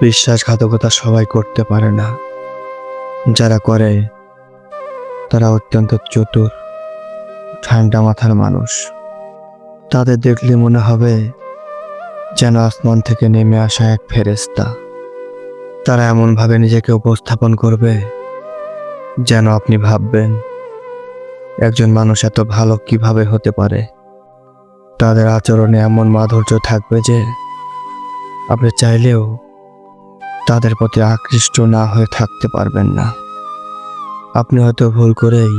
বিশ্বাসঘাতকতা সবাই করতে পারে না। যারা করে তারা অত্যন্ত চতুর, ঠান্ডা মাথার মানুষ। তাদের দেখলে মনে হবে যেন আসমান থেকে নেমে আসা এক ফেরেশতা। তারা এমনভাবে নিজেকে উপস্থাপন করবে যেন আপনি ভাববেন একজন মানুষ এত ভালো কিভাবে হতে পারে। তাদের আচরণে এমন মাধুর্য থাকবে যে আপনি চাইলেও তাদের প্রতি আকৃষ্ট না হয়ে থাকতে পারবেন না। আপনি হয়তো ভুল করেই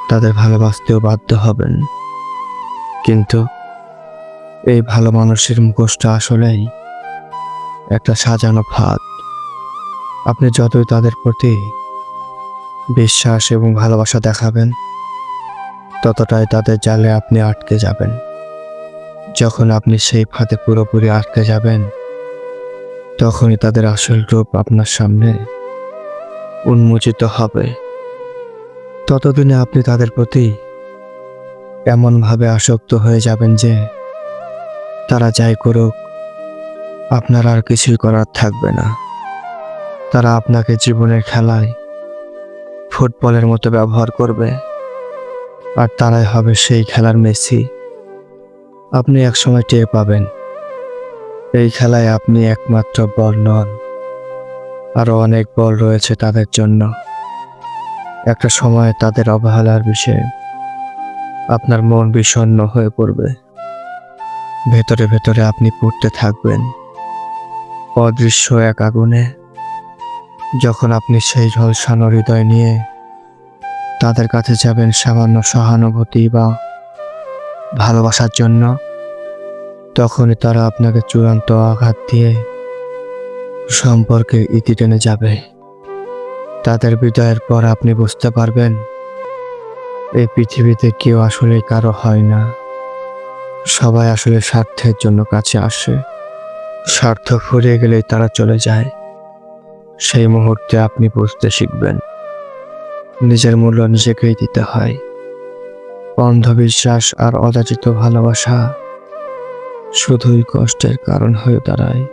তাদের ভালোবাসতেও বাধ্য হবেন, কিন্তু এই ভালো মানুষের মুখোশটা আসলেই একটা সাজানো ফাঁদ। আপনি যতই তাদের প্রতি বিশ্বাস এবং ভালোবাসা দেখাবেন, ততটাই তাদের জালে আপনি আটকে যাবেন। যখন আপনি সেই ফাঁদে পুরোপুরি আটকে যাবেন, তখনই তাদের আসল রূপ আপনার সামনে উন্মোচিত হবে। ততদিনে আপনি তাদের প্রতি এমনভাবে আসক্ত হয়ে যাবেন যে তারা যাই করুক আপনার আর কিছুই করার থাকবে না। তারা আপনাকে জীবনের খেলায় ফুটবলের মতো ব্যবহার করবে, আর তারাই হবে সেই খেলার মেসি। আপনি একসময় টের পাবেন এই খেলায় আপনি একমাত্র বল নন, আরো অনেক বল রয়েছে তাদের জন্য। একটা সময় তাদের অবহেলার বিষয়ে আপনার মন বিষণ্ণ হয়ে পড়বে। ভেতরে ভেতরে আপনি পুড়তে থাকবেন অদৃশ্য এক আগুনে। যখন আপনি সেই ঝলসানো হৃদয় নিয়ে তাদের কাছে যাবেন সামান্য সহানুভূতি বা ভালোবাসার জন্য, তখনই তারা আপনাকে চূড়ান্ত আঘাত দিয়ে সম্পর্কে ইতি টেনে যাবে। তাদের বিদায়ের পর আপনি বুঝতে পারবেন এই পৃথিবীতে কেউ আসলে কারো হয় না। সবাই আসলে স্বার্থের জন্য কাছে আসে। স্বার্থ ফুরিয়ে গেলেই তারা চলে যায়। সেই মুহূর্তে আপনি বুঝতে শিখবেন নিজের মূল্য নিজেকেই দিতে হয়। অন্ধবিশ্বাস আর অযাচিত ভালোবাসা শুধুই কষ্টের কারণ হয়ে দাঁড়ায়।